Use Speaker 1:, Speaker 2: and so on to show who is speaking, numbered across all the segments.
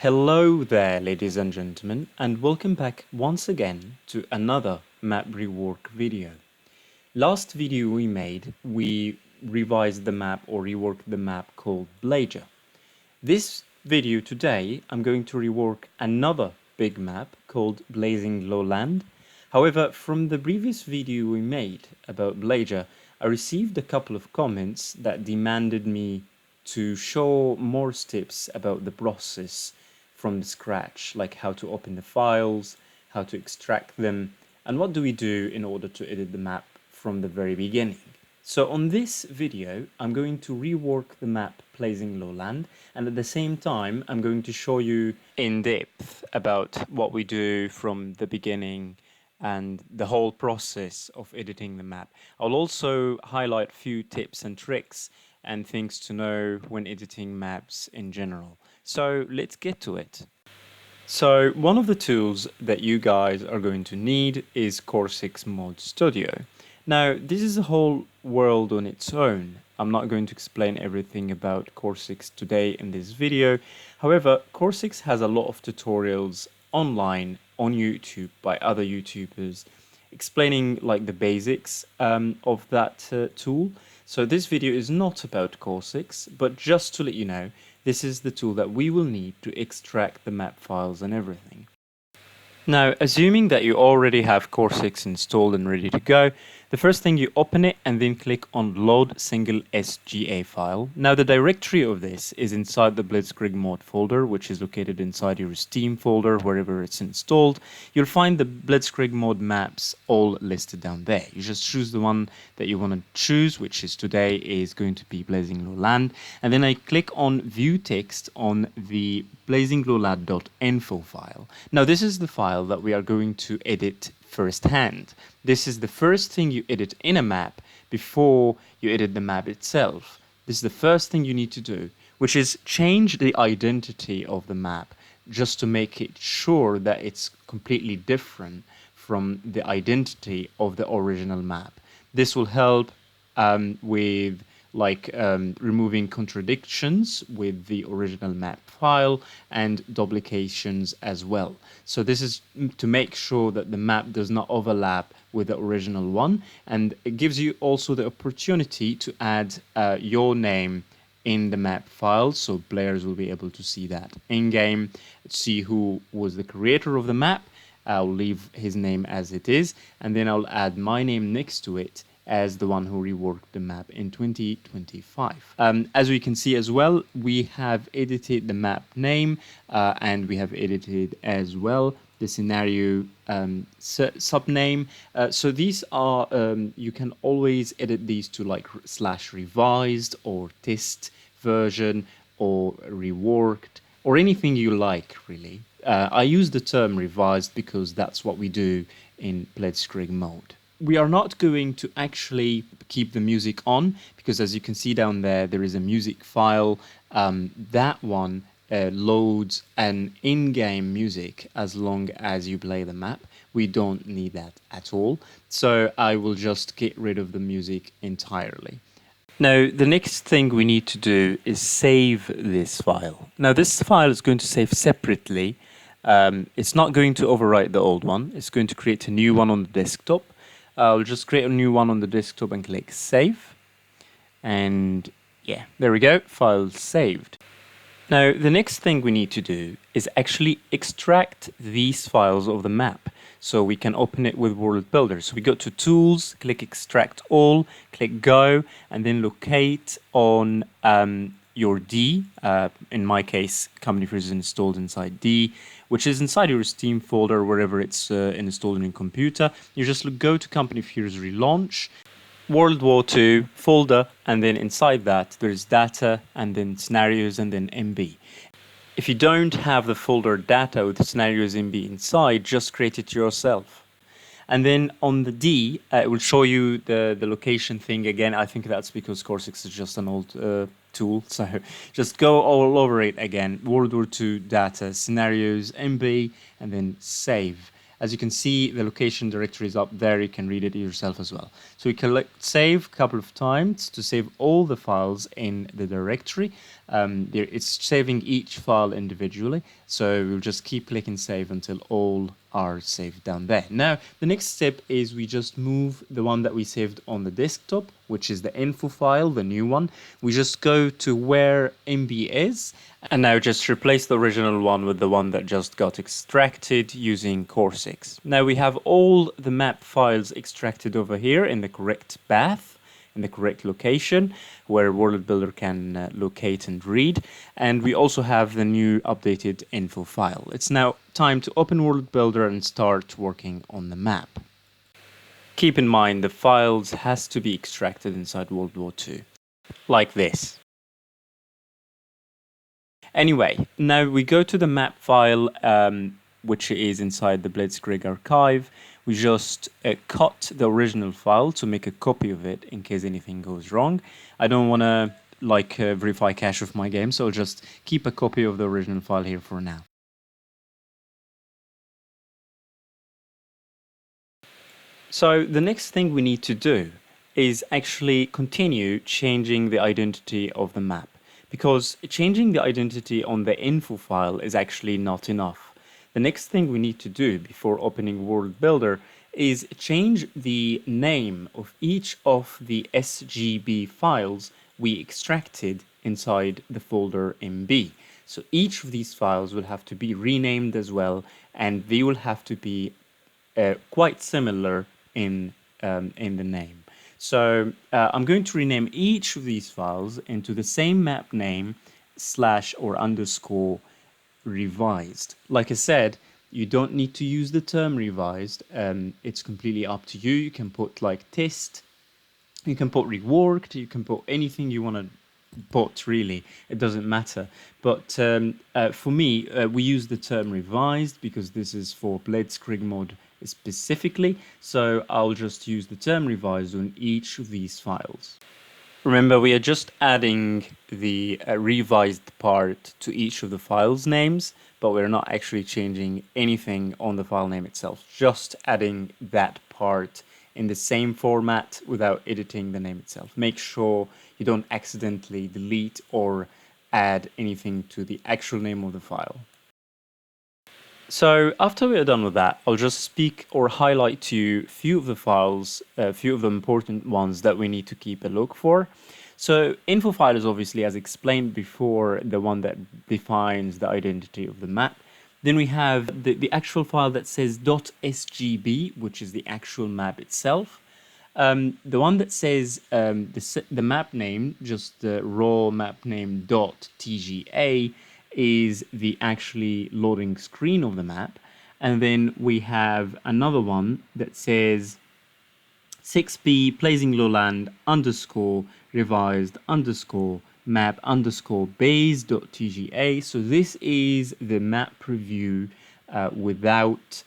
Speaker 1: Hello there, ladies and gentlemen, and welcome back once again to another map rework video. Last video we made, we revised the map or reworked the map called Blitzkrieg. This video today, I'm going to rework another big map called Blazing Lowland. However, from the previous video we made about Blitzkrieg, I received a couple of comments that demanded me to show more tips about the process from scratch, like how to open the files, how to extract them, and what do we do in order to edit the map from the very beginning. So on this video, I'm going to rework the map Blazing Lowland, and at the same time, I'm going to show you in depth about what we do from the beginning and the whole process of editing the map. I'll also highlight a few tips and tricks and things to know when editing maps in general. So let's get to it. So one of the tools that you guys are going to need is CoH Mod Studio. Now this is a whole world on its own. I'm not going to explain everything about CoH today in this video. However, CoH has a lot of tutorials online on YouTube by other YouTubers explaining like the basics of that tool. So this video is not about CoH, but just to let you know, this is the tool that we will need to extract the map files and everything. Now, assuming that you already have CoH installed and ready to go, the first thing you open it and then click on Load Single SGA file. Now, the directory of this is inside the Blitzkrieg Mod folder, which is located inside your Steam folder, wherever it's installed. You'll find the Blitzkrieg Mod maps all listed down there. You just choose the one that you want to choose, which is today is going to be Blazing Lowland. And then I click on View Text on the blazinglowland.info file. Now, this is the file that we are going to edit firsthand. This is the first thing you edit in a map before you edit the map itself. This is the first thing you need to do, which is change the identity of the map just to make it sure that it's completely different from the identity of the original map. This will help with removing contradictions with the original map file and duplications as well. So this is to make sure that the map does not overlap with the original one, and it gives you also the opportunity to add your name in the map file, so players will be able to see that in-game, see who was the creator of the map. I'll leave his name as it is, and then I'll add my name next to it as the one who reworked the map in 2025. As we can see as well, we have edited the map name and we have edited as well the scenario subname. So these are, you can always edit these to like /revised or test version or reworked or anything you like really. I use the term revised because that's what we do in Blitzkrieg mode. We are not going to actually keep the music on because as you can see down there, there is a music file. That one loads an in-game music as long as you play the map. We don't need that at all. So I will just get rid of the music entirely. Now, the next thing we need to do is save this file. Now, this file is going to save separately. It's not going to overwrite the old one. It's going to create a new one on the desktop. I'll just create a new one on the desktop and click save. And yeah, there we go, file saved. Now, the next thing we need to do is actually extract these files of the map so we can open it with WorldBuilder. So we go to Tools, click Extract All, click Go, and then locate on your D. In my case, Company Fears is installed inside D, which is inside your Steam folder, wherever it's installed in your computer. You just go to Company Fears Relaunch, World War II folder, and then inside that there's data, and then scenarios, and then MB. If you don't have the folder data with scenarios MB inside, just create it yourself. And then on the D, it will show you the location thing again. I think that's because CoH is just an old tool. So just go all over it again. World War II data, scenarios, MB, and then save. As you can see, the location directory is up there. You can read it yourself as well. So we can save a couple of times to save all the files in the directory. It's saving each file individually, so we'll just keep clicking save until all are saved down there. Now, the next step is we just move the one that we saved on the desktop, which is the info file, the new one. We just go to where MB is, and now just replace the original one with the one that just got extracted using Core 6. Now we have all the map files extracted over here in the correct path, in the correct location where WorldBuilder can locate and read. And we also have the new updated info file. It's now time to open WorldBuilder and start working on the map. Keep in mind the files has to be extracted inside World War II, like this. Anyway, now we go to the map file, which is inside the Blitzkrieg archive. We just cut the original file to make a copy of it in case anything goes wrong. I don't want to verify cache of my game, so I'll just keep a copy of the original file here for now. So the next thing we need to do is actually continue changing the identity of the map, because changing the identity on the info file is actually not enough. The next thing we need to do before opening WorldBuilder is change the name of each of the SGB files we extracted inside the folder MB. So each of these files will have to be renamed as well, and they will have to be quite similar in the name. So I'm going to rename each of these files into the same map name / or underscore revised. Like I said, you don't need to use the term revised. It's completely up to you. You can put like test, you can put reworked, you can put anything you want to put, really. It doesn't matter. But for me, we use the term revised because this is for Blitzkrieg Mod specifically. So I'll just use the term revised on each of these files. Remember, we are just adding the revised part to each of the files names, but we're not actually changing anything on the file name itself, just adding that part in the same format without editing the name itself. Make sure you don't accidentally delete or add anything to the actual name of the file. So after we are done with that, I'll just speak or highlight to you a few of the files, a few of the important ones that we need to keep a look for. So info file is obviously, as explained before, the one that defines the identity of the map. Then we have the actual file that says .sgb, which is the actual map itself. The one that says the map name, just the raw map name .tga, is the actually loading screen of the map. And then we have another one that says 6b placing lowland underscore revised underscore map underscore base.tga. So this is the map preview without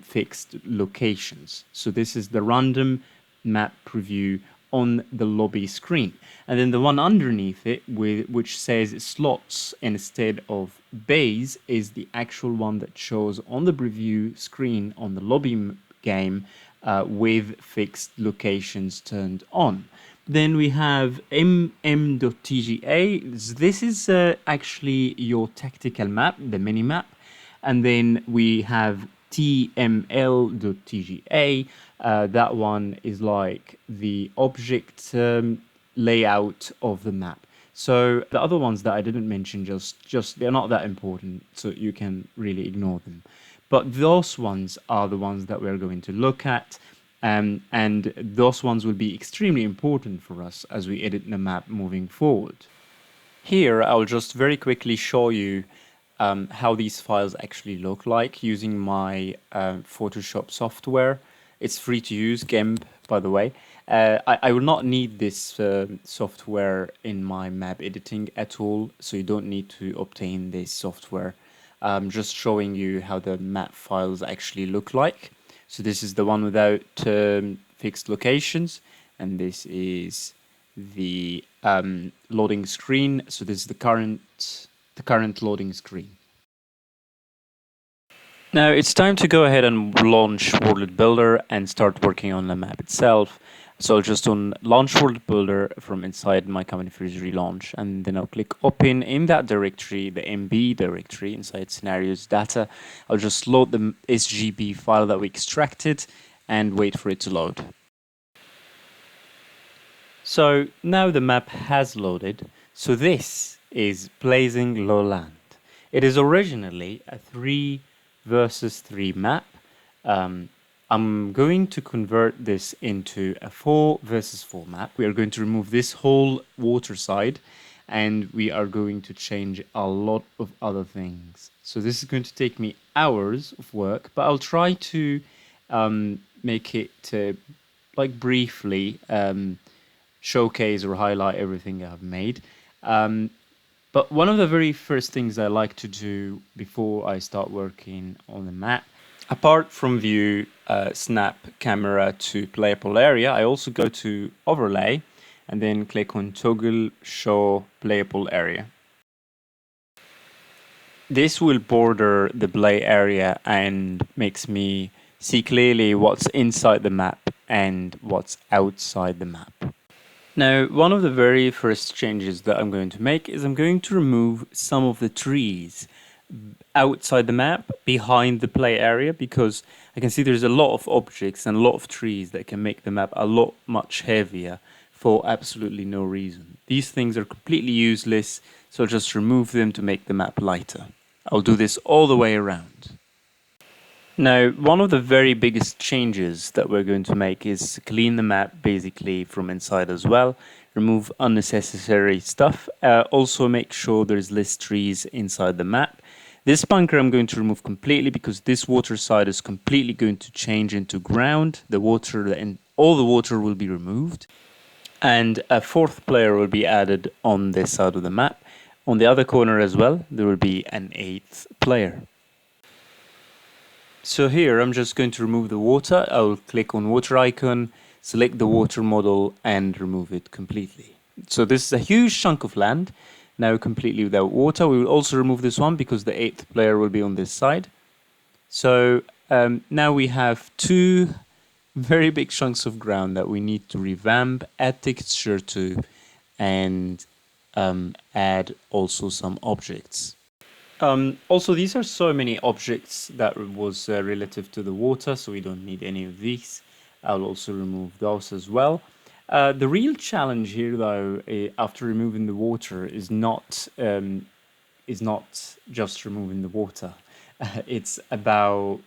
Speaker 1: fixed locations. So this is the random map preview on the lobby screen. And then the one underneath it, which says slots instead of base, is the actual one that shows on the preview screen on the lobby game with fixed locations turned on. Then we have mm.tga. This is actually your tactical map, the mini map. And then we have tml.tga. That one is like the object layout of the map. So the other ones that I didn't mention, just they're not that important, so you can really ignore them. But those ones are the ones that we're going to look at, and those ones will be extremely important for us as we edit the map moving forward. Here, I'll just very quickly show you how these files actually look like using my Photoshop software. It's free to use, GIMP, by the way. I will not need this software in my map editing at all, so you don't need to obtain this software. I'm just showing you how the map files actually look like. So this is the one without fixed locations, and this is the loading screen. So this is the current loading screen. Now it's time to go ahead and launch WorldBuilder and start working on the map itself. So I'll just launch WorldBuilder from inside my Company Freeze relaunch, and then I'll click open in that directory, the MB directory inside scenarios data. I'll just load the SGB file that we extracted and wait for it to load. So now the map has loaded. So this is Blazing Lowland. It is originally a 3 versus 3 map. I'm going to convert this into a 4 versus 4 map. We are going to remove this whole water side, and we are going to change a lot of other things. So this is going to take me hours of work, but I'll try to make it like briefly showcase or highlight everything I've made. But one of the very first things I like to do before I start working on the map, apart from view, snap camera to playable area, I also go to overlay and then click on toggle show playable area. This will border the play area and makes me see clearly what's inside the map and what's outside the map. Now, one of the very first changes that I'm going to make is I'm going to remove some of the trees outside the map behind the play area, because I can see there's a lot of objects and a lot of trees that can make the map a lot much heavier for absolutely no reason. These things are completely useless, so I'll just remove them to make the map lighter. I'll do this all the way around. Now, one of the very biggest changes that we're going to make is clean the map basically from inside as well, remove unnecessary stuff, also make sure there's less trees inside the map. This bunker I'm going to remove completely because this water side is completely going to change into ground. The water and all the water will be removed, and a 4th player will be added on this side of the map. On the other corner as well, there will be an 8th player. So here I'm just going to remove the water. I'll click on water icon, select the water model and remove it completely. So this is a huge chunk of land, now completely without water. We will also remove this one because the 8th player will be on this side. So now we have 2 very big chunks of ground that we need to revamp, add texture to, and add also some objects. Also, these are so many objects that was relative to the water, so we don't need any of these. I'll also remove those as well. The real challenge here, though, after removing the water, is not just removing the water. It's about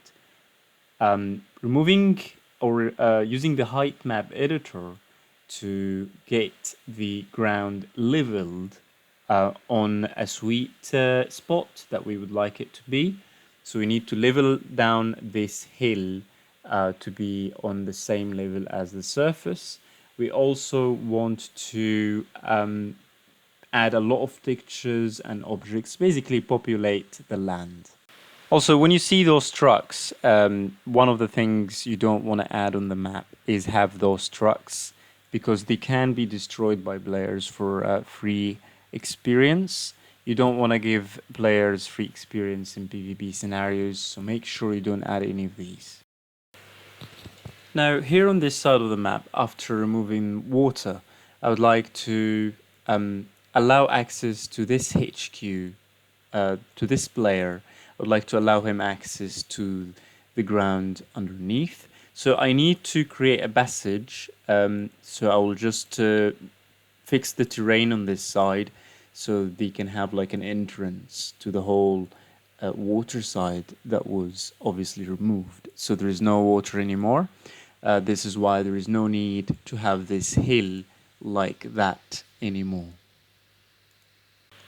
Speaker 1: removing or using the height map editor to get the ground leveled on a sweet spot that we would like it to be. So we need to level down this hill to be on the same level as the surface. We also want to add a lot of textures and objects, basically populate the land. Also, when you see those trucks, one of the things you don't want to add on the map is have those trucks, because they can be destroyed by players for free experience. You don't want to give players free experience in PvP scenarios, so make sure you don't add any of these. Now, here on this side of the map, after removing water, I would like to allow access to this HQ, to this player. I would like to allow him access to the ground underneath. So I need to create a passage, so I will just fix the terrain on this side so they can have like an entrance to the whole water side that was obviously removed. So there is no water anymore. This is why there is no need to have this hill like that anymore.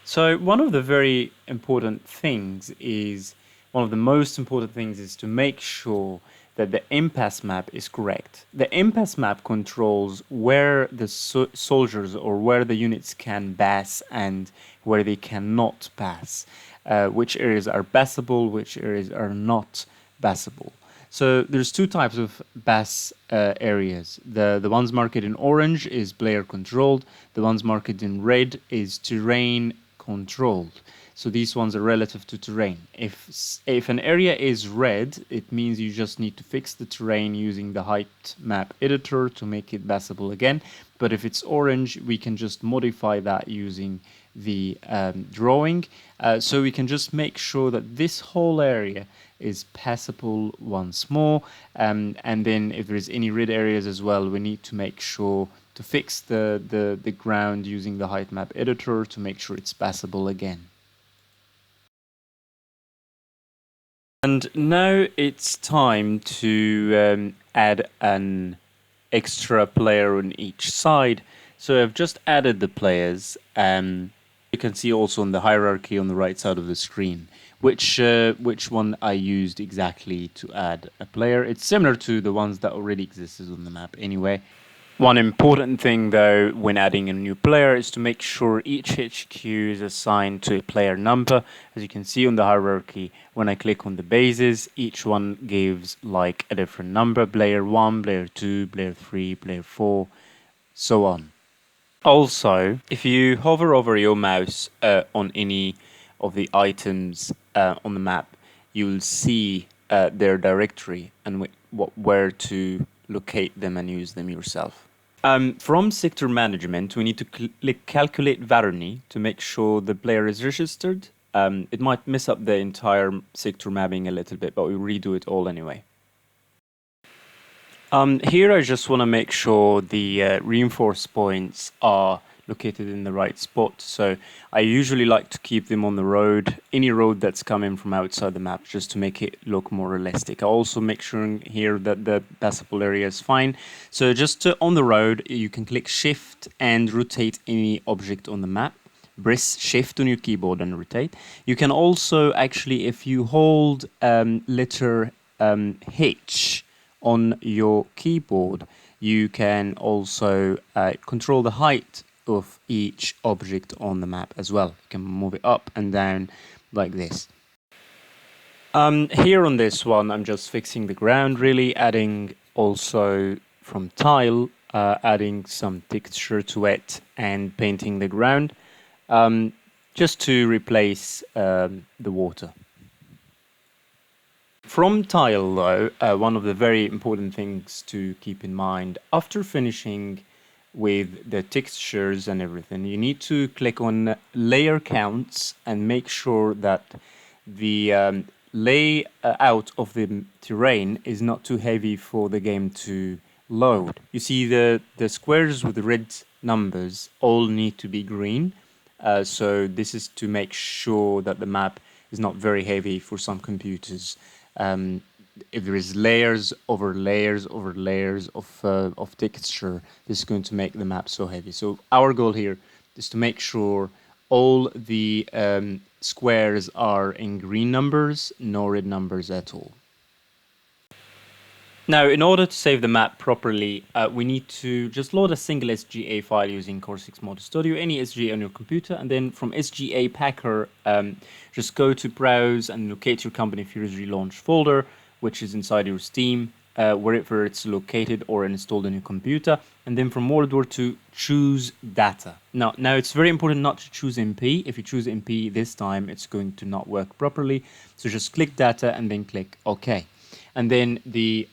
Speaker 1: So one of the very important things is, one of the most important things is to make sure that the impasse map is correct. The impasse map controls where the soldiers or where the units can pass and where they cannot pass, which areas are passable, which areas are not passable. So there's 2 types of pass areas. The ones marked in orange is player controlled. The ones marked in red is terrain controlled. So these ones are relative to terrain. If an area is red, it means you just need to fix the terrain using the height map editor to make it passable again. But if it's orange, we can just modify that using the drawing. So we can just make sure that this whole area is passable once more. And then if there's any red areas as well, we need to make sure to fix the ground using the height map editor to make sure it's passable again. And now it's time to add an extra player on each side. So I've just added the players. You can see also on the hierarchy on the right side of the screen which one I used exactly to add a player. It's similar to the ones that already existed on the map anyway. One important thing though when adding a new player is to make sure each HQ is assigned to a player number. As you can see on the hierarchy, when I click on the bases, each one gives like a different number: player 1, player 2, player 3, player 4, so on. Also, if you hover over your mouse on any of the items on the map, you'll see their directory and where to locate them and use them yourself. From sector management, we need to click calculate Varuni to make sure the player is registered. It might mess up the entire sector mapping a little bit, but we redo it all anyway. Here I just want to make sure the reinforced points are located in the right spot. So I usually like to keep them on the road, any road that's coming from outside the map, just to make it look more realistic. I also make sure here that the passable area is fine. So just on the road, you can click Shift and rotate any object on the map. Press Shift on your keyboard and rotate. You can also actually, if you hold letter H on your keyboard, you can also control the height of each object on the map as well. You can move it up and down like this. Here on this one, I'm just fixing the ground, really adding also from tile, adding some texture to it and painting the ground, just to replace the water. From tile though, one of the very important things to keep in mind, after finishing with the textures and everything, you need to click on layer counts and make sure that the layout of the terrain is not too heavy for the game to load. You see the squares with the red numbers all need to be green. So this is to make sure that the map is not very heavy for some computers. If there is layers over layers over layers of texture, this is going to make the map so heavy. So our goal here is to make sure all the squares are in green numbers, no red numbers at all. Now, in order to save the map properly, we need to just load a single SGA file using CoH Mod Studio, any SGA on your computer, and then from SGA Packer, just go to Browse and locate your Company Fury's Relaunch folder, which is inside your Steam, wherever it's located or installed on your computer, and then from WorldBuilder to choose Data. Now it's very important not to choose MP. If you choose MP this time, it's going to not work properly. So just click Data and then click OK. And then it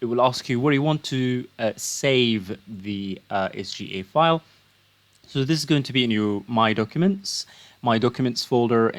Speaker 1: will ask you where you want to save the SGA file. So this is going to be in your My Documents folder,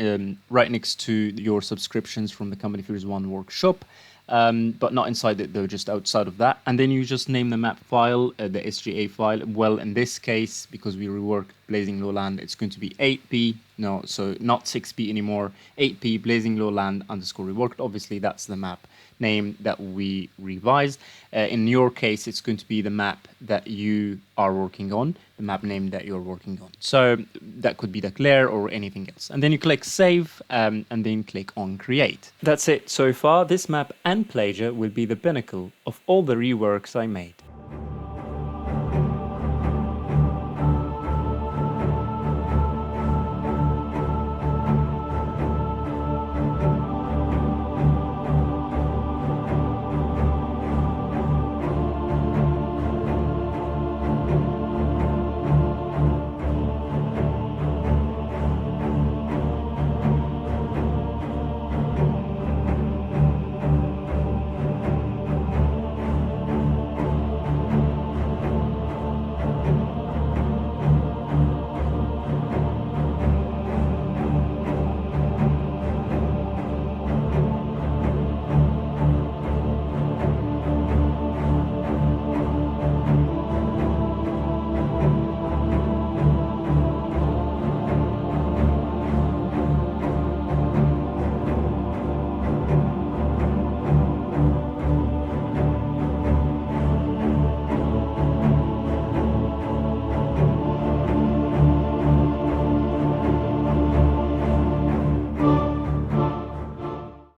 Speaker 1: right next to your subscriptions from the Company Fury's One workshop, but not inside it though, just outside of that. And then you just name the map file, the SGA file. Well, in this case, because we reworked Blazing Lowland, it's going to be 8p. No, so not 6p anymore. 8p Blazing Lowland _ reworked. Obviously, that's the map name that we revised. In your case, it's going to be the map that you are working on, the map name that you're working on. So that could be Declare or anything else. And then you click Save and then click on Create. That's it so far. This map and Plagia will be the pinnacle of all the reworks I made.